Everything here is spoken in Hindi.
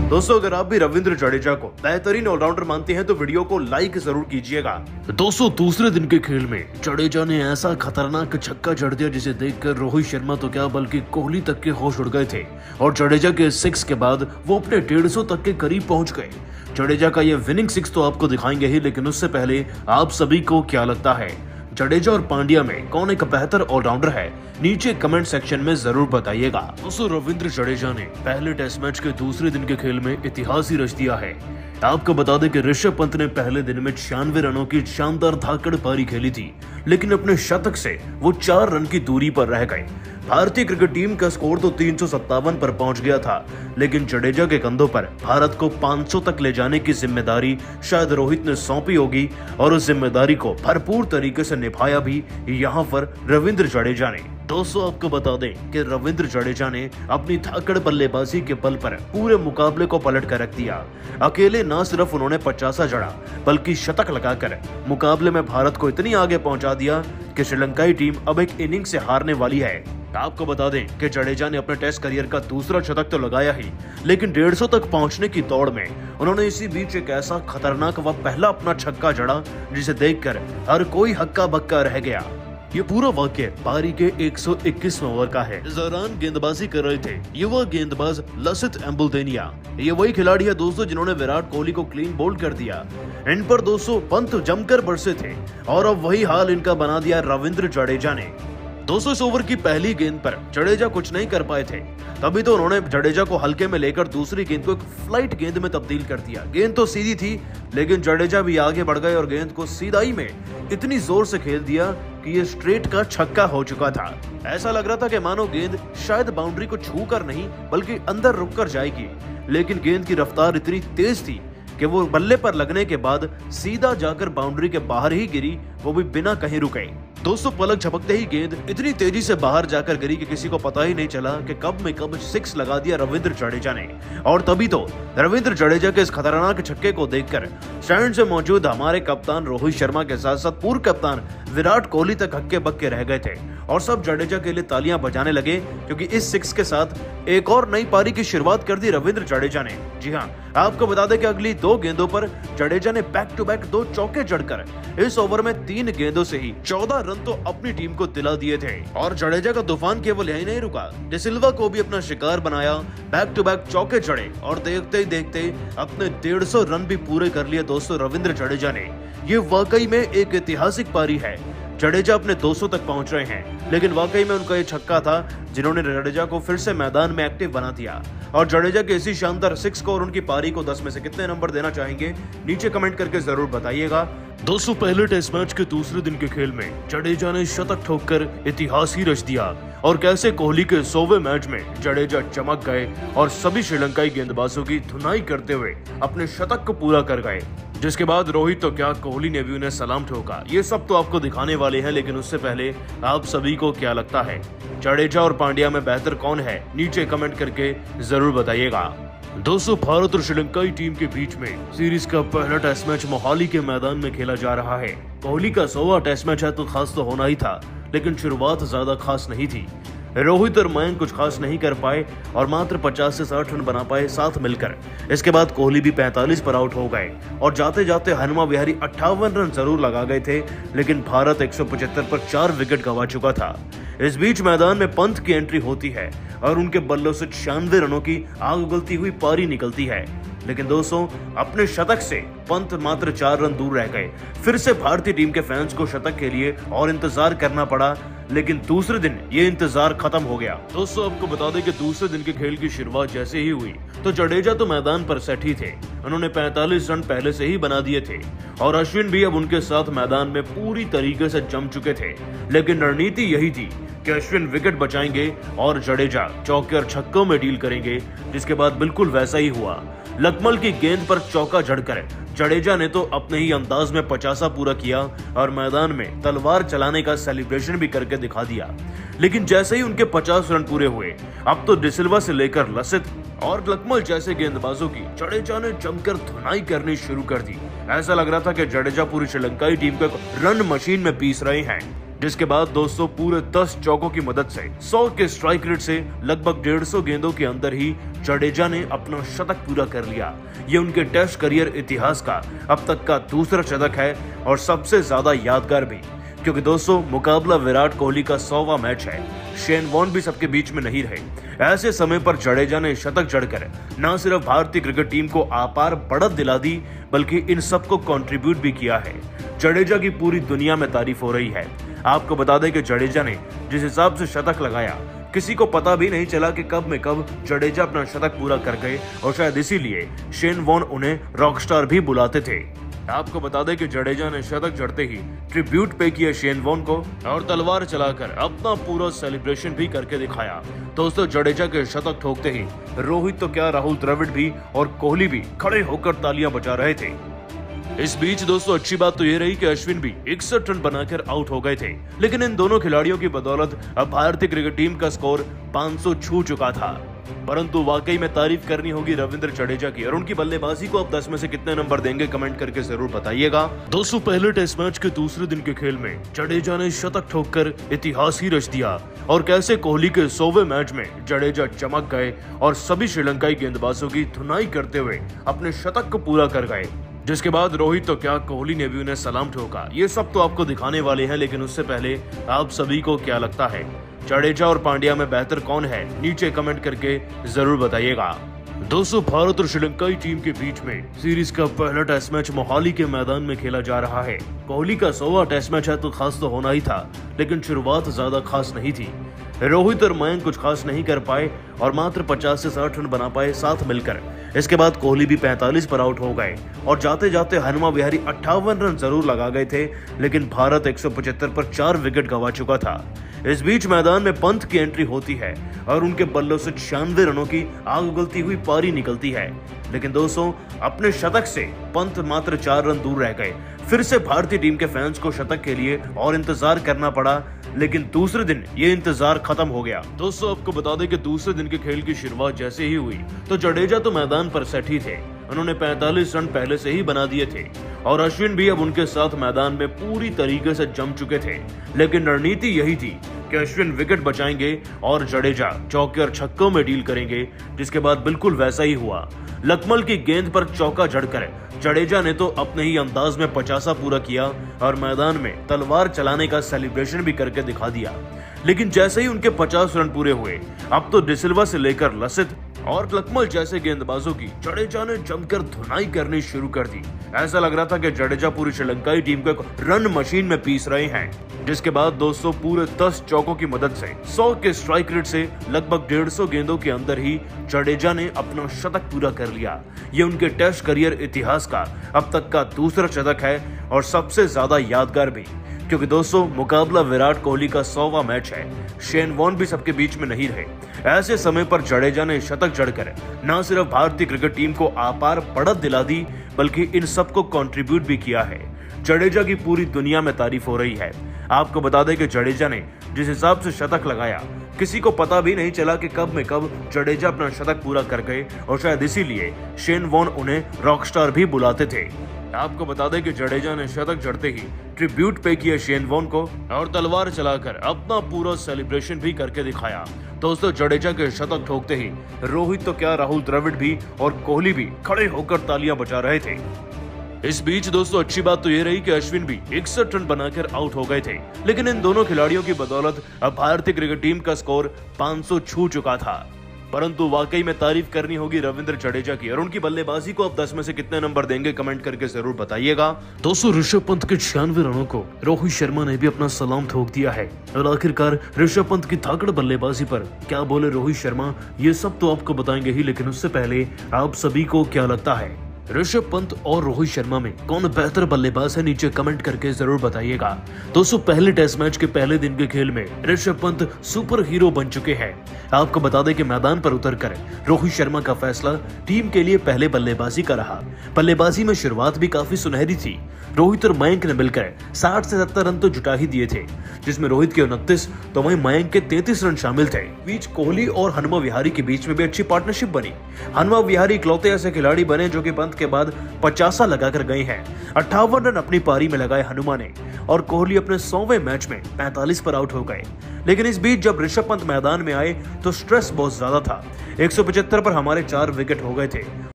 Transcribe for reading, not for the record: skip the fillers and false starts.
दोस्तों अगर आप भी रविंद्र जडेजा को बेहतरीन ऑलराउंडर मानते हैं तो वीडियो को लाइक जरूर कीजिएगा। दोस्तों दूसरे दिन के खेल में जडेजा ने ऐसा खतरनाक छक्का जड़ दिया जिसे देखकर रोहित शर्मा तो क्या बल्कि कोहली तक के होश उड़ गए थे और जडेजा के 6 के बाद वो अपने 150 तक के करीब पहुंच गए। जडेजा का ये विनिंग 6 तो आपको दिखाएंगे ही, लेकिन उससे पहले आप सभी को क्या लगता है जडेजा और पांड्या में कौन एक बेहतर ऑलराउंडर है? नीचे कमेंट सेक्शन में जरूर बताइएगा। दोस्तों रविंद्र जडेजा ने पहले टेस्ट मैच के दूसरे दिन के खेल में इतिहास ही रच दिया है। आपको बता दें कि ऋषभ पंत ने पहले दिन में 96 रनों की शानदार धाकड़ पारी खेली थी, लेकिन अपने शतक से वो 4 रन की दूरी पर रह गए। भारतीय क्रिकेट टीम का स्कोर तो 357 पर पहुंच गया था, लेकिन जडेजा के कंधों पर भारत को 500 तक ले जाने की जिम्मेदारी शायद रोहित ने सौंपी होगी और उस जिम्मेदारी को भरपूर तरीके से निभाया भी यहाँ पर रविंद्र जडेजा ने। दोस्तों आपको बता दें कि रविंद्र जडेजा ने अपनी धाकड़ बल्लेबाजी के बल पर पूरे मुकाबले को पलट कर रख दिया। अकेले न सिर्फ उन्होंने 50 जड़ा बल्कि शतक लगाकर मुकाबले में भारत को इतनी आगे पहुंचा दिया कि श्रीलंकाई टीम अब एक इनिंग से हारने वाली है। आपको बता दें कि जडेजा ने अपने टेस्ट करियर का दूसरा शतक तो लगाया ही, लेकिन 150 तक पहुंचने की दौड़ में उन्होंने इसी बीच एक ऐसा खतरनाक व पहला अपना छक्का जड़ा जिसे देखकर हर कोई हक्का बक्का रह गया। ये पूरा वाक्य पारी के 121वें ओवर का है। इस दौरान गेंदबाजी कर रहे थे युवा गेंदबाज लसित एम्बुल्देनिया। ये वही खिलाड़ी है दोस्तों जिन्होंने विराट कोहली को क्लीन बोल्ड कर दिया। इन पर दोस्तों पंत जमकर बरसे थे और अब वही हाल इनका बना दिया रविंद्र जडेजा ने। दोस्तों इस ओवर की पहली गेंद पर जडेजा कुछ नहीं कर पाए थे, तभी तो उन्होंने जडेजा को हल्के में लेकर दूसरी गेंद को एक फ्लाइट गेंद में तब्दील कर दिया। गेंद तो सीधी थी, लेकिन जडेजा भी आगे बढ़ गए और गेंद को सीधाई में इतनी जोर से खेल दिया कि ये स्ट्रेट का छक्का हो चुका था। ऐसा लग रहा था कि मानो गेंद शायद बाउंड्री को छू कर नहीं बल्कि अंदर रुक कर जाएगी, लेकिन गेंद की रफ्तार इतनी तेज थी कि वो बल्ले पर लगने के बाद सीधा जाकर बाउंड्री के बाहर ही गिरी, वो भी बिना कहीं रुके। दोस्तों पलक झपकते ही गेंद इतनी तेजी से बाहर जाकर गिरी कि किसी को पता ही नहीं चला कि कब में कब 6 लगा दिया रविंद्र जडेजा ने। और तभी तो रविंद्र जडेजा के इस खतरनाक छक्के को देखकर स्टैंड से मौजूद हमारे कप्तान रोहित शर्मा के साथ साथ पूर्व कप्तान विराट कोहली तक हक्के बक्के रह गए थे और सब जडेजा के लिए तालियां बजाने लगे, क्योंकि इस 6 के साथ एक और नई पारी की शुरुआत कर दी रविंद्र जडेजा ने। जी हाँ, आपको बता दें कि अगली 2 गेंदों पर जडेजा ने बैक टू बैक 2 चौके जड़कर इस ओवर में 3 गेंदों से ही 14 रन तो अपनी टीम को दिला दिए थे। और जडेजा का तूफान केवल यही नहीं रुका, डिसिल्वा को भी अपना शिकार बनाया। बैक टू बैक चौके जड़े और देखते ही देखते अपने 150 रन भी पूरे कर लिए दोस्तों रविंद्र जडेजा ने। ये वाकई में एक ऐतिहासिक पारी है। जडेजा अपने 200 तक पहुंच रहे हैं, लेकिन वाकई में उनका ये छक्का था जिन्होंने जडेजा को फिर से मैदान में एक्टिव बना दिया। और जडेजा के इसी शानदार 6 को और उनकी पारी को 10 में से कितने नंबर देना चाहेंगे नीचे कमेंट करके जरूर बताइएगा। दोस्तों पहले टेस्ट मैच के दूसरे दिन के खेल में जडेजा ने शतक ठोककर इतिहास ही रच दिया और कैसे कोहली के 100वें मैच में जडेजा चमक गए और सभी श्रीलंकाई गेंदबाजों की धुनाई करते हुए अपने शतक को पूरा कर गए, जिसके बाद रोहित तो क्या कोहली ने भी उन्हें सलाम ठोका। ये सब तो आपको दिखाने वाले हैं, लेकिन उससे पहले आप सभी को क्या लगता है जडेजा और पांड्या में बेहतर कौन है? नीचे कमेंट करके जरूर बताइएगा। दोस्तों भारत और श्रीलंकाई टीम के बीच में सीरीज का पहला टेस्ट मैच मोहाली के मैदान में खेला जा रहा है। कोहली का 100वां टेस्ट मैच है तो खास तो होना ही था, लेकिन शुरुआत ज्यादा खास नहीं थी। रोहित और मयंक कुछ खास नहीं कर पाए और मात्र 50 से 60 रन बना पाए साथ मिलकर। इसके बाद कोहली भी 45 पर आउट हो गए और जाते जाते हनुमा विहारी 58 रन जरूर लगा गए थे, लेकिन भारत 175 पर 4 विकेट गंवा चुका था। इस बीच मैदान में पंत की एंट्री होती है और उनके बल्लों से 96 रनों की आग उगलती हुई पारी निकलती है, लेकिन दोस्तों अपने शतक से पंत मात्र 4 रन दूर रह गए। फिर से भारतीय टीम के फैंस को शतक के लिए और इंतजार करना पड़ा, लेकिन दूसरे दिन ये इंतजार खत्म हो गया। दोस्तों आपको बता दें कि दूसरे दिन के खेल की शुरुआत जैसे ही हुई तो जडेजा तो मैदान पर सेट ही थे। उन्होंने 45 रन पहले से ही बना दिए थे और अश्विन भी अब उनके साथ मैदान में पूरी तरीके से जम चुके थे, लेकिन रणनीति यही थी कि अश्विन विकेट बचाएंगे और जडेजा चौके और छक्कों में डील करेंगे, जिसके बाद बिल्कुल वैसा ही हुआ। लकमल की गेंद पर चौका जड़कर जडेजा ने तो अपने ही अंदाज में 50 पूरा किया और मैदान में तलवार चलाने का सेलिब्रेशन भी करके दिखा दिया। लेकिन जैसे ही उनके 50 रन पूरे हुए, अब तो डिसिल्वा से लेकर लसित और लकमल जैसे गेंदबाजों की जडेजा ने जमकर धुनाई करनी शुरू कर दी। ऐसा लग रहा था कि जडेजा पूरी श्रीलंकाई टीम को रन मशीन में पीस रहे हैं। जिसके बाद दोस्तों पूरे 10 चौकों की मदद से 100 के स्ट्राइक रेट से लगभग 150 गेंदों के अंदर ही जडेजा ने अपना शतक पूरा कर लिया। ये उनके टेस्ट करियर इतिहास का अब तक का दूसरा शतक है और सबसे ज्यादा यादगार भी, क्योंकि दोस्तों मुकाबला विराट कोहली का 100वां मैच है। शेन वॉर्न भी सबके बीच में नहीं रहे। ऐसे समय पर जडेजा ने शतक जड़कर न सिर्फ भारतीय क्रिकेट टीम को आपार बढ़त दिला दी, बल्कि इन सबको कंट्रीब्यूट भी किया है। जडेजा की पूरी दुनिया में तारीफ हो रही है। आपको बता दें कि जडेजा ने जिस हिसाब से शतक लगाया, किसी को पता भी नहीं चला कि कब में कब जडेजा अपना शतक पूरा कर गए और शायद इसीलिए शेन वॉर्न उन्हें रॉकस्टार भी बुलाते थे। आपको बता दें कि जडेजा ने शतक जड़ते ही ट्रिब्यूट पे किया शेन वॉर्न को और तलवार चलाकर अपना पूरा सेलिब्रेशन भी करके दिखाया। दोस्तों जडेजा के शतक ठोकते ही रोहित तो क्या, राहुल द्रविड़ भी और कोहली भी खड़े होकर तालियां बजा रहे थे। इस बीच दोस्तों अच्छी बात तो ये रही कि अश्विन भी 61 रन बनाकर आउट हो गए थे, लेकिन इन दोनों खिलाड़ियों की बदौलत अब भारतीय क्रिकेट टीम का स्कोर 500 छू चुका था। परंतु वाकई में तारीफ करनी होगी रविंद्र जडेजा की, और उनकी बल्लेबाजी को आप 10 में से कितने नंबर देंगे कमेंट करके जरूर बताइएगा। दोस्तों पहले टेस्ट मैच के दूसरे दिन के खेल में जडेजा ने शतक ठोककर इतिहास ही रच दिया और कैसे कोहली के 100वें मैच में जडेजा चमक गए और सभी श्रीलंकाई गेंदबाजों की धुनाई करते हुए अपने शतक को पूरा कर गए। जिसके बाद रोहित तो क्या, कोहली ने भी उन्हें सलाम ठोका। ये सब तो आपको दिखाने वाले हैं, लेकिन उससे पहले आप सभी को क्या लगता है, जडेजा और पांड्या में बेहतर कौन है? नीचे कमेंट करके जरूर बताइएगा। दोस्तों भारत और श्रीलंकाई टीम के बीच में सीरीज का पहला टेस्ट मैच मोहाली के मैदान में खेला जा रहा है। कोहली का 100वां टेस्ट मैच है तो खास तो होना ही था, लेकिन शुरुआत ज्यादा खास नहीं थी। रोहित और मयंक कुछ खास नहीं कर पाए और मात्र 50 से 60 रन बना पाए साथ मिलकर। इसके बाद कोहली भी 45 पर आउट हो गए और जाते जाते हनुमा विहारी 58 रन जरूर लगा गए थे, लेकिन भारत 175 पर 4 विकेट गंवा चुका था। इस बीच मैदान में पंत की एंट्री होती है और उनके बल्लों से 96 रनों की आग उगलती हुई पारी निकलती है, लेकिन दोस्तों अपने शतक से पंत मात्र 4 रन दूर रह गए। फिर से भारतीय टीम के फैंस को शतक के लिए और इंतजार करना पड़ा, लेकिन दूसरे दिन ये इंतजार खत्म हो गया। दोस्तों आपको बता दें कि दूसरे दिन के खेल की शुरुआत जैसे ही हुई तो जडेजा तो मैदान पर सेट ही थे। उन्होंने 45 रन पहले से ही बना दिए थे और अश्विन भी अब उनके साथ मैदान में पूरी तरीके से जम चुके थे, लेकिन रणनीति यही थी कि अश्विन विकेट बचाएंगे और जडेजा चौके और छक्कों में डील करेंगे। जिसके बाद बिल्कुल वैसा ही हुआ। लकमल की गेंद पर चौका जड़कर जडेजा ने तो अपने ही अंदाज में 50 पूरा किया और मैदान में तलवार चलाने का सेलिब्रेशन भी करके दिखा दिया। लेकिन जैसे ही उनके 50 रन पूरे हुए, अब तो डिसिल्वा से लेकर लसित और लकमल जैसे गेंदबाजों की जडेजा ने जमकर धुनाई करनी शुरू कर दी। ऐसा लग रहा था कि जडेजा पूरी श्रीलंकाई टीम को एक रन मशीन में पीस रहे हैं। जिसके बाद दोस्तों पूरे 10 चौकों की मदद से 100 के स्ट्राइक रेट से लगभग 150 गेंदों के अंदर ही जडेजा ने अपना शतक पूरा कर लिया। ये उनके टेस्ट करियर इतिहास का अब तक का दूसरा शतक है और सबसे ज्यादा यादगार भी, क्योंकि दोस्तों मुकाबला विराट कोहली का 100वां मैच है। शेन वॉर्न भी सबके बीच में नहीं रहे। ऐसे समय पर जडेजा ने शतक जड़कर न सिर्फ भारतीय क्रिकेट टीम को आपार बढ़त दिला दी, बल्कि इन सबको कंट्रीब्यूट भी किया है। जडेजा की पूरी दुनिया में तारीफ हो रही है। आपको बता दें कि जडेजा ने जिस हिसाब से शतक लगाया, किसी को पता भी नहीं चला कि कब में कब जडेजा अपना शतक पूरा कर गए और शायद इसीलिए शेन वॉर्न उन्हें रॉकस्टार भी बुलाते थे। आपको बता दें कि जडेजा ने शतक जड़ते ही ट्रिब्यूट पे किया शेन वॉर्न को और तलवार चलाकर अपना पूरा सेलिब्रेशन भी करके दिखाया। दोस्तों जडेजा के शतक ठोकते ही रोहित तो क्या, राहुल द्रविड़ भी और कोहली भी खड़े होकर तालियां बजा रहे थे। इस बीच दोस्तों अच्छी बात तो ये रही कि अश्विन भी 61 रन बनाकर आउट हो गए थे, लेकिन इन दोनों खिलाड़ियों की बदौलत अब भारतीय क्रिकेट टीम का स्कोर 500 छू चुका था। परंतु वाकई में तारीफ करनी होगी रविंद्र जडेजा की, और उनकी बल्लेबाजी को आप 10 में से कितने नंबर देंगे कमेंट करके जरूर बताइएगा। दोस्तों ऋषभ पंत के 96 रनों को रोहित शर्मा ने भी अपना सलाम ठोक दिया है और आखिरकार ऋषभ पंत की ताकड़ बल्लेबाजी पर क्या बोले रोहित शर्मा, ये सब तो आपको बताएंगे ही, लेकिन उससे पहले आप सभी को क्या लगता है, ऋषभ पंत और रोहित शर्मा में कौन बेहतर बल्लेबाज है? नीचे कमेंट करके जरूर बताइएगा। दोस्तों पहले टेस्ट मैच के पहले दिन के खेल में ऋषभ पंत सुपर हीरो बन चुके हैं। आपको बता दें कि मैदान पर उतरकर रोहित शर्मा का फैसला टीम के लिए पहले बल्लेबाजी का रहा। बल्लेबाजी में शुरुआत भी काफी सुनहरी थी। रोहित और मयंक ने मिलकर 60 से 70 रन तो जुटा ही दिए थे, जिसमें रोहित के 29 तो वहीं मयंक के 33 रन शामिल थे। बीच कोहली और हनुमा विहारी के बीच में भी अच्छी पार्टनरशिप बनी। हनुमा विहारी इकलौते ऐसे खिलाड़ी बने जो कि पंत शर्त के बाद 50 लगाकर गए हैं। 58 रन अपनी पारी में लगाए हनुमा ने और कोहली अपने 100वें मैच में 45 पर आउट हो गए। लेकिन इस बीच जब ऋषभ पंत मैदान में आए तो स्ट्रेस बहुत ज्यादा था। 175 पर हमारे 4 विकेट हो गए थे।